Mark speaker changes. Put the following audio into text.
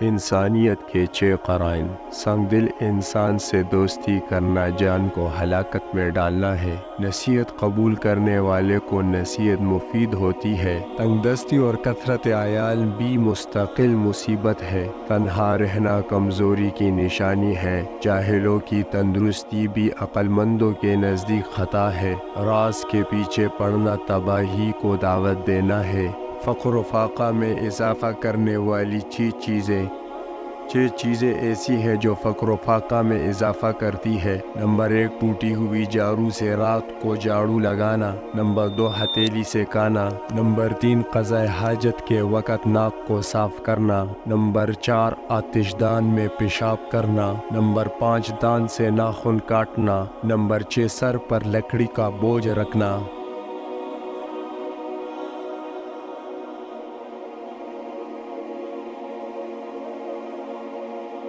Speaker 1: انسانیت کے 6 قرائن۔ سنگ دل انسان سے دوستی کرنا جان کو ہلاکت میں ڈالنا ہے۔ نصیحت قبول کرنے والے کو نصیحت مفید ہوتی ہے۔ تنگ دستی اور کثرت عیال بھی مستقل مصیبت ہے۔ تنہا رہنا کمزوری کی نشانی ہے۔ جاہلوں کی تندرستی بھی عقل مندوں کے نزدیک خطا ہے۔ راز کے پیچھے پڑنا تباہی کو دعوت دینا ہے۔ فقر و فاقہ میں اضافہ کرنے والی 6 چیزیں ایسی ہیں جو فقر و فاقہ میں اضافہ کرتی ہے۔ نمبر 1، ٹوٹی ہوئی جارو سے رات کو جھاڑو لگانا۔ نمبر 2، ہتھیلی سے کھانا۔ نمبر 3، قضاء حاجت کے وقت ناک کو صاف کرنا۔ نمبر 4، آتش دان میں پیشاب کرنا۔ نمبر 5، دان سے ناخن کاٹنا۔ نمبر 6، سر پر لکڑی کا بوجھ رکھنا۔